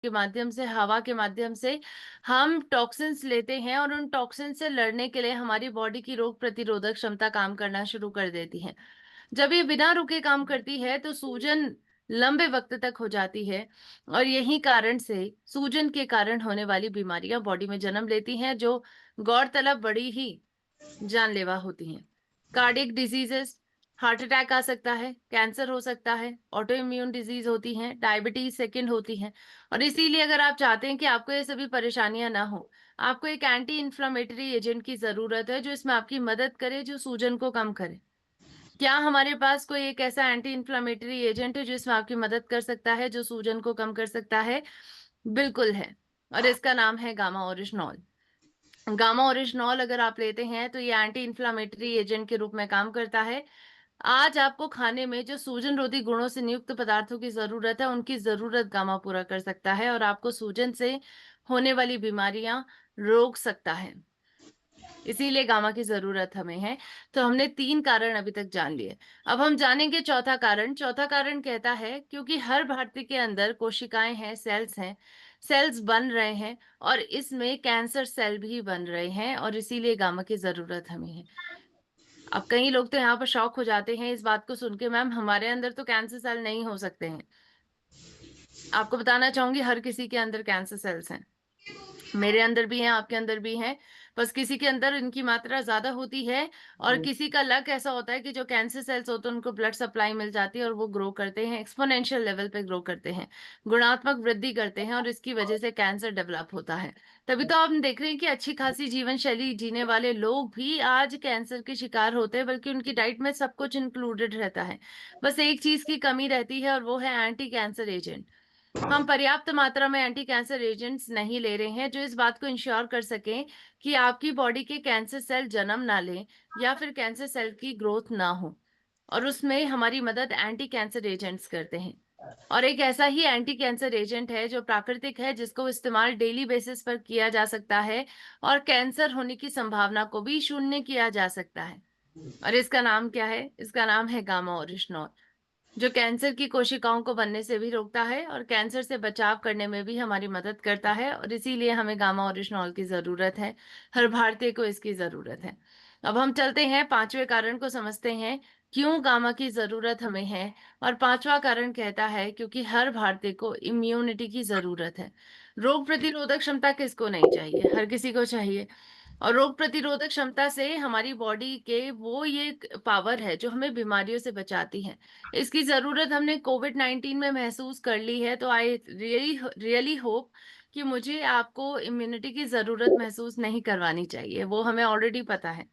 के माध्यम से, हवा के माध्यम से हम टॉक्सिन्स लेते हैं और उन टॉक्सिन से लड़ने के लिए हमारी बॉडी की रोग प्रतिरोधक क्षमता काम करना शुरू कर देती है। जब ये बिना रुके काम करती है तो सूजन लंबे वक्त तक हो जाती है, और यही कारण से सूजन के कारण होने वाली बीमारियां बॉडी में जन्म लेती हैं, जो गौरतलब बड़ी ही जानलेवा होती हैं। कार्डियक डिजीजेस, हार्ट अटैक आ सकता है, कैंसर हो सकता है, ऑटो इम्यून डिजीज होती हैं, डायबिटीज सेकंड होती हैं। और इसीलिए अगर आप चाहते हैं कि आपको ये सभी परेशानियां ना हो, आपको एक एंटी इन्फ्लामेटरी एजेंट की जरूरत है जो इसमें आपकी मदद करे, जो सूजन को कम करे। क्या हमारे पास कोई एक ऐसा एंटी इन्फ्लामेटरी एजेंट है जो इसमें आपकी मदद कर सकता है, जो सूजन को कम कर सकता है? बिल्कुल है। और इसका नाम है गामा ओरिजिनॉल। गामा ओरिजिनॉल अगर आप लेते हैं तो ये एंटी इन्फ्लामेटरी एजेंट के रूप में काम करता है। आज आपको खाने में जो सूजन रोधी गुणों से नियुक्त पदार्थों की जरूरत है, उनकी जरूरत गामा पूरा कर सकता है और आपको सूजन से होने वाली बीमारियां रोक सकता है। इसीलिए गामा की जरूरत हमें है। तो हमने 3 कारण अभी तक जान लिए। अब हम जानेंगे चौथा कारण। चौथा कारण कहता है क्योंकि हर भारतीय के अंदर कोशिकाएं हैं, सेल्स बन रहे हैं, और इसमें कैंसर सेल भी बन रहे हैं, और इसीलिए गामा की जरूरत हमें है। अब कई लोग तो यहाँ पर शॉक हो जाते हैं इस बात को सुन के, मैम हमारे अंदर तो कैंसर सेल नहीं हो सकते हैं। आपको बताना चाहूंगी, हर किसी के अंदर कैंसर सेल्स हैं। मेरे अंदर भी हैं, आपके अंदर भी हैं। बस किसी के अंदर इनकी मात्रा ज्यादा होती है, और किसी का लक ऐसा होता है कि जो कैंसर सेल्स होते हैं उनको ब्लड सप्लाई मिल जाती है और वो ग्रो करते हैं, एक्सपोनेंशियल लेवल पे ग्रो करते हैं, गुणात्मक वृद्धि करते हैं, और इसकी वजह से कैंसर डेवलप होता है। तभी तो आप देख रहे हैं कि अच्छी खासी जीवन शैली जीने वाले लोग भी आज कैंसर के शिकार होते हैं, बल्कि उनकी डाइट में सब कुछ इंक्लूडेड रहता है। बस एक चीज की कमी रहती है, और वो है एंटी कैंसर एजेंट। हम पर्याप्त मात्रा में एंटी कैंसर एजेंट्स नहीं ले रहे हैं जो इस बात को इंश्योर कर सकें कि आपकी बॉडी के कैंसर सेल जन्म ना लें, या फिर कैंसर सेल की ग्रोथ ना हो। और उसमें हमारी मदद एंटी कैंसर एजेंट्स करते हैं। और एक ऐसा ही एंटी कैंसर एजेंट है जो प्राकृतिक है, जिसको इस्तेमाल डेली बेसिस पर किया जा सकता है, और कैंसर होने की संभावना को भी शून्य किया जा सकता है। और इसका नाम क्या है? इसका नाम है गामा ओरिजिनॉल, जो कैंसर की कोशिकाओं को बनने से भी रोकता है और कैंसर से बचाव करने में भी हमारी मदद करता है। और इसीलिए हमें गामा ओरिजिनॉल की जरूरत है, हर भारतीय को इसकी जरूरत है। अब हम चलते हैं पांचवें कारण को समझते हैं, क्यों गामा की जरूरत हमें है। और पांचवा कारण कहता है क्योंकि हर भारतीय को इम्यूनिटी की जरूरत है। रोग प्रतिरोधक क्षमता किसको नहीं चाहिए? हर किसी को चाहिए। और रोग प्रतिरोधक क्षमता से हमारी बॉडी के वो ये पावर है जो हमें बीमारियों से बचाती है। इसकी जरूरत हमने कोविड-19 में महसूस कर ली है, तो आई रियली रियली होप कि मुझे आपको इम्यूनिटी की जरूरत महसूस नहीं करवानी चाहिए। वो हमें ऑलरेडी पता है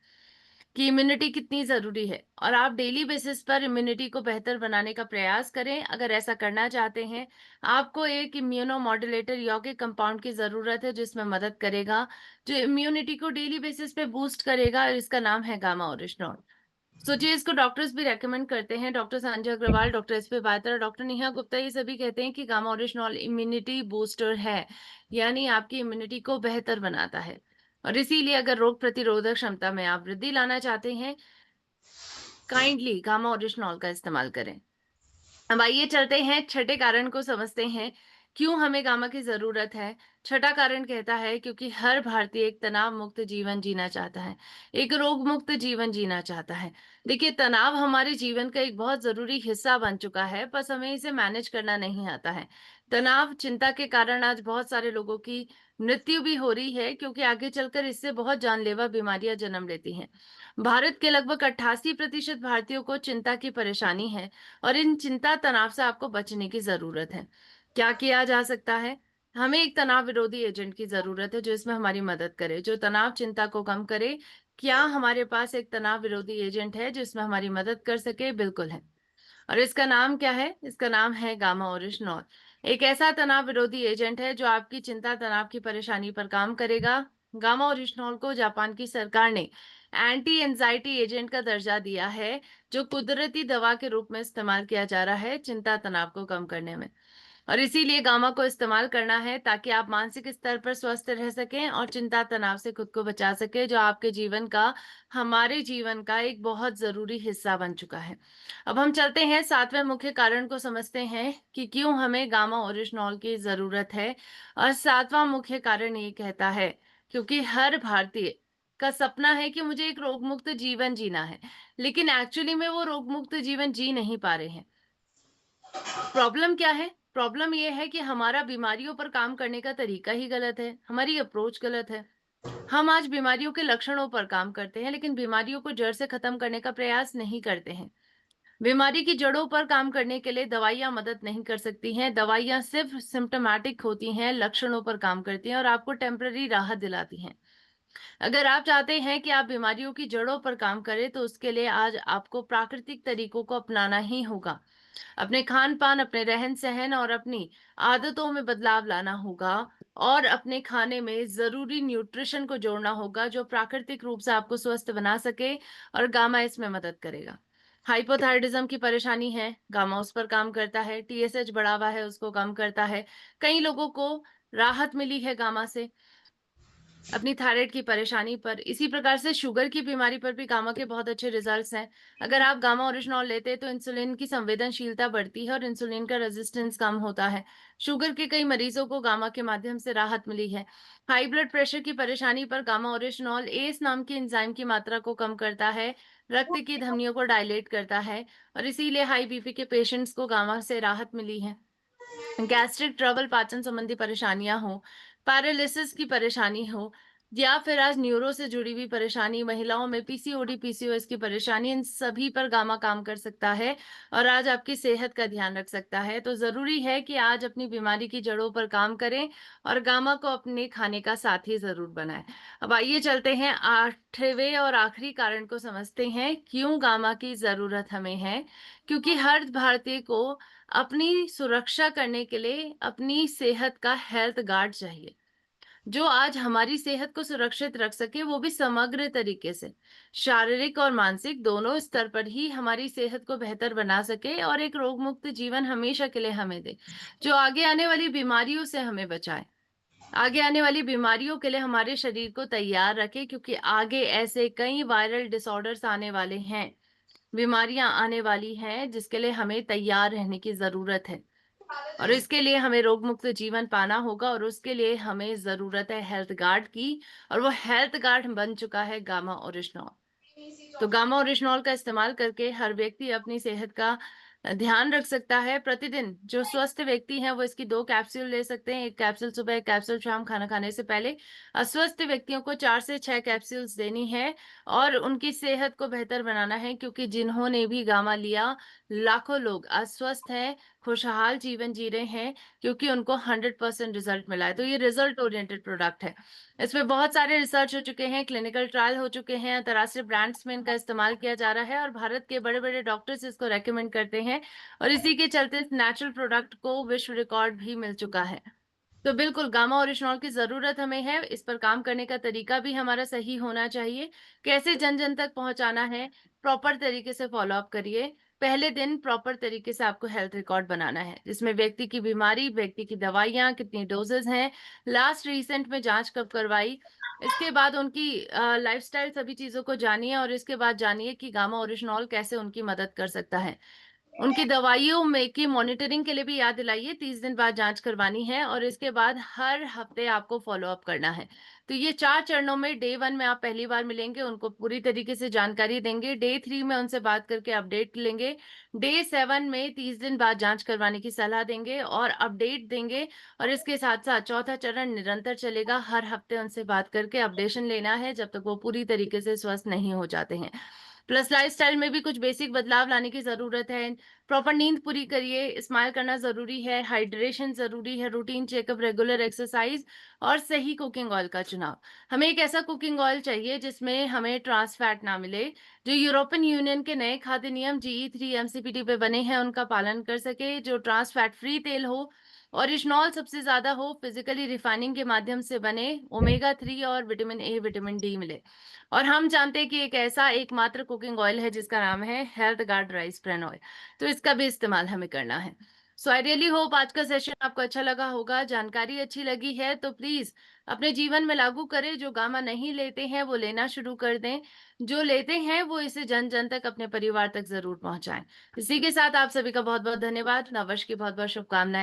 कि इम्यूनिटी कितनी जरूरी है, और आप डेली बेसिस पर इम्यूनिटी को बेहतर बनाने का प्रयास करें। अगर ऐसा करना चाहते हैं, आपको एक इम्यूनो मॉड्यूलेटर यौगिक कंपाउंड की जरूरत है, जिसमें मदद करेगा, जो इम्यूनिटी को डेली बेसिस पे बूस्ट करेगा, और इसका नाम है गामा ओरिजिनॉल। सोचिए, इसको डॉक्टर्स भी रेकमेंड करते हैं। Doctor Sanjay Agarwal, doctor S P Batra, doctor Neha Gupta, ये सभी कहते हैं कि गामा ओरिजिनॉल इम्यूनिटी बूस्टर है, यानी आपकी इम्यूनिटी को बेहतर बनाता है। और इसीलिए अगर रोग प्रतिरोधक क्षमता में आप वृद्धि लाना चाहते हैं, काइंडली गामा ओरिजिनॉल का इस्तेमाल करें। अब आइए चलते हैं छठे कारण को समझते हैं, क्यों हमें गामा की जरूरत है। छठा कारण कहता है क्योंकि हर भारतीय एक तनाव मुक्त जीवन जीना चाहता है, एक रोग मुक्त जीवन जीना चाहता है। देखिए, तनाव हमारे जीवन का एक बहुत जरूरी हिस्सा बन चुका है, बस हमें इसे मैनेज करना नहीं आता है। तनाव चिंता के कारण आज बहुत सारे लोगों की मृत्यु भी हो रही है, क्योंकि आगे चलकर इससे बहुत जानलेवा बीमारियां जन्म लेती हैं। भारत के लगभग 88% भारतीयों को चिंता की परेशानी है, और इन चिंता तनाव से आपको बचने की जरूरत है। क्या किया जा सकता है? हमें एक तनाव विरोधी एजेंट की जरूरत है जो इसमें हमारी मदद करे, जो तनाव चिंता को कम करे। क्या हमारे पास एक तनाव विरोधी एजेंट है जो इसमें हमारी मदद कर सके? बिल्कुल है। और इसका नाम क्या है? इसका नाम है गामा ओरिजिनॉल। एक ऐसा तनाव विरोधी एजेंट है जो आपकी चिंता तनाव की परेशानी पर काम करेगा। गामा ओरिजिनॉल को जापान की सरकार ने एंटी एंजाइटी एजेंट का दर्जा दिया है, जो कुदरती दवा के रूप में इस्तेमाल किया जा रहा है चिंता तनाव को कम करने में। और इसीलिए गामा को इस्तेमाल करना है ताकि आप मानसिक स्तर पर स्वस्थ रह सकें और चिंता तनाव से खुद को बचा सकें, जो आपके जीवन का, हमारे जीवन का एक बहुत ज़रूरी हिस्सा बन चुका है। अब हम चलते हैं 7वें मुख्य कारण को समझते हैं कि क्यों हमें गामा ओरिजिनॉल की ज़रूरत है। और 7वां मुख्य कारण ये कहता है, क्योंकि हर भारतीय का सपना है कि मुझे एक रोगमुक्त जीवन जीना है, लेकिन एक्चुअली में वो रोगमुक्त जीवन जी नहीं पा रहे हैं। प्रॉब्लम क्या है? प्रॉब्लम ये है कि हमारा बीमारियों पर काम करने का तरीका ही गलत है, हमारी अप्रोच गलत है। हम आज बीमारियों के लक्षणों पर काम करते हैं, लेकिन बीमारियों को जड़ से खत्म करने का प्रयास नहीं करते हैं। बीमारी की जड़ों पर काम करने के लिए दवाइयाँ मदद नहीं कर सकती हैं। दवाइयाँ सिर्फ सिम्प्टोमैटिक होती हैं, लक्षणों पर काम करती हैं और आपको टेम्पररी राहत दिलाती हैं। अगर आप चाहते हैं कि आप बीमारियों की जड़ों पर काम करें, तो उसके लिए आज आपको प्राकृतिक तरीकों को अपनाना ही होगा। अपने खान-पान, अपने रहन-सहन और अपनी आदतों में बदलाव लाना होगा और अपने खाने में ज़रूरी न्यूट्रिशन को जोड़ना होगा, जो प्राकृतिक रूप से आपको स्वस्थ बना सके, और गामा इसमें मदद करेगा। हाइपोथायराइडिज़्म की परेशानी है, गामा उस पर काम करता है। टीएसएच बढ़ा हुआ है, उसको कम करता है। कई लोगों को राहत मिली है गामा से। अपनी थायराइड की परेशानी पर। इसी प्रकार से शुगर की बीमारी पर भी गामा के बहुत अच्छे रिजल्ट्स हैं। अगर आप गामा ओरिजिनॉल लेते हैं तो इंसुलिन की संवेदनशीलता बढ़ती है और इंसुलिन का रेजिस्टेंस कम होता है। शुगर के कई मरीजों को गामा के माध्यम से राहत मिली है। हाई ब्लड प्रेशर की परेशानी पर गामा ओरिजिनॉल एस नाम की एंजाइम की मात्रा को कम करता है, रक्त की धमनियों को डायलेट करता है, और इसीलिए हाई बीपी के पेशेंट्स को गामा से राहत मिली है। गैस्ट्रिक ट्रबल, पाचन संबंधी परेशानियां हो, पैरालिसिस की परेशानी हो, या फिर आज न्यूरो से जुड़ी हुई परेशानी, महिलाओं में पीसीओडी, पीसीओएस की परेशानी, इन सभी पर गामा काम कर सकता है और आज आपकी सेहत का ध्यान रख सकता है। तो जरूरी है कि आज अपनी बीमारी की जड़ों पर काम करें और गामा को अपने खाने का साथी जरूर बनाएं। अब आइए चलते हैं 8वें और आखिरी कारण को समझते हैं, क्यों गामा की जरूरत हमें है। क्योंकि हर भारतीय को अपनी सुरक्षा करने के लिए अपनी सेहत का हेल्थ गार्ड चाहिए, जो आज हमारी सेहत को सुरक्षित रख सके, वो भी समग्र तरीके से, शारीरिक और मानसिक दोनों स्तर पर ही हमारी सेहत को बेहतर बना सके और एक रोग मुक्त जीवन हमेशा के लिए हमें दे, जो आगे आने वाली बीमारियों से हमें बचाए, आगे आने वाली बीमारियों के लिए हमारे शरीर को तैयार रखे, क्योंकि आगे ऐसे कई वायरल डिसऑर्डर्स आने वाले हैं, बीमारियां आने वाली हैं, जिसके लिए हमें तैयार रहने की जरूरत है। और इसके लिए हमें रोग मुक्त जीवन पाना होगा और उसके लिए हमें जरूरत है हेल्थ गार्ड की, और वो हेल्थ गार्ड बन चुका है गामा ओरिजिनॉल। तो गामा ओरिजिनॉल का इस्तेमाल करके हर व्यक्ति अपनी सेहत का ध्यान रख सकता है। प्रतिदिन जो स्वस्थ व्यक्ति हैं वो इसकी 2 कैप्सूल ले सकते हैं, 1 कैप्सूल सुबह, 1 कैप्सूल शाम खाना खाने से पहले। अस्वस्थ व्यक्तियों को 4 से 6 कैप्सूल्स देनी है और उनकी सेहत को बेहतर बनाना है, क्योंकि जिन्होंने भी गामा लिया, लाखों लोग अस्वस्थ हैं, खुशहाल जीवन जी रहे हैं, क्योंकि उनको 100% रिजल्ट मिला है। तो ये रिजल्ट ओरिएंटेड प्रोडक्ट है। इसमें बहुत सारे रिसर्च हो चुके हैं, क्लिनिकल ट्रायल हो चुके हैं, अंतर्राष्ट्रीय ब्रांड्स में इनका इस्तेमाल किया जा रहा है और भारत के बड़े-बड़े डॉक्टर्स इसको रेकमेंड करते हैं, और इसी के चलते इस नेचुरल प्रोडक्ट को विश्व रिकॉर्ड भी मिल चुका है। तो बिल्कुल गामा ओरिजिनॉल की ज़रूरत हमें है, इस पर काम करने का तरीका भी हमारा सही होना चाहिए। कैसे जन-जन तक पहुँचाना है, प्रॉपर तरीके से फ़ॉलो अप करिए। पहले दिन प्रॉपर तरीके से आपको हेल्थ रिकॉर्ड बनाना है, जिसमें व्यक्ति की बीमारी, व्यक्ति की दवाइयाँ, कितनी डोज़ेज़ हैं, लास्ट रिसेंट में जाँच कब करवाई, इसके बाद उनकी लाइफ़स्टाइल, सभी चीज़ों को जानिए और इसके बाद जानिए कि गामा ओरिजिनॉल कैसे उनकी मदद कर सकता है। उनकी दवाइयों में की मॉनिटरिंग के लिए भी याद दिलाइए, 30 दिन बाद जाँच करवानी है और इसके बाद हर हफ्ते आपको फ़ॉलो अप करना है। तो ये 4 चरणों में डे 1 में आप पहली बार मिलेंगे, उनको पूरी तरीके से जानकारी देंगे। डे 3 में उनसे बात करके अपडेट लेंगे। डे 7 में 30 दिन बाद जाँच करवाने की सलाह देंगे और अपडेट देंगे, और इसके साथ-साथ चौथा चरण निरंतर चलेगा। हर हफ्ते उनसे बात करके अपडेशन लेना है, जब तक वो पूरी तरीके से स्वस्थ नहीं हो जाते हैं। प्लस लाइफ़स्टाइल में भी कुछ बेसिक बदलाव लाने की ज़रूरत है। प्रॉपर नींद पूरी करिए, स्माइल करना ज़रूरी है, हाइड्रेशन ज़रूरी है, रूटीन चेकअप, रेगुलर एक्सरसाइज़ और सही कुकिंग ऑयल का चुनाव। हमें एक ऐसा कुकिंग ऑयल चाहिए जिसमें हमें ट्रांस फैट ना मिले, जो यूरोपियन यूनियन के नए खाद्य नियम जीई 3 एमसीपीटी पे बने हैं, उनका पालन कर सके, जो ट्रांस फैट फ्री तेल हो, ओरिजिनॉल सबसे ज़्यादा हो, फिज़िकली रिफाइनिंग के माध्यम से बने, ओमेगा 3 और विटामिन ए, विटामिन डी मिले। और हम जानते हैं कि एक ऐसा एकमात्र कुकिंग ऑयल है जिसका नाम है health guard rice bran oil. तो इसका भी इस्तेमाल हमें करना है। सो आई रियली होप आज का सेशन आपको अच्छा लगा होगा, जानकारी अच्छी लगी है तो प्लीज़ अपने जीवन में लागू करें। जो गामा नहीं लेते हैं, वो लेना शुरू कर दें। जो लेते हैं, वो इसे जन-जन तक, अपने परिवार तक ज़रूर पहुँचाएँ। इसी के साथ आप सभी का बहुत-बहुत धन्यवाद। नववर्ष की बहुत-बहुत शुभकामनाएँ।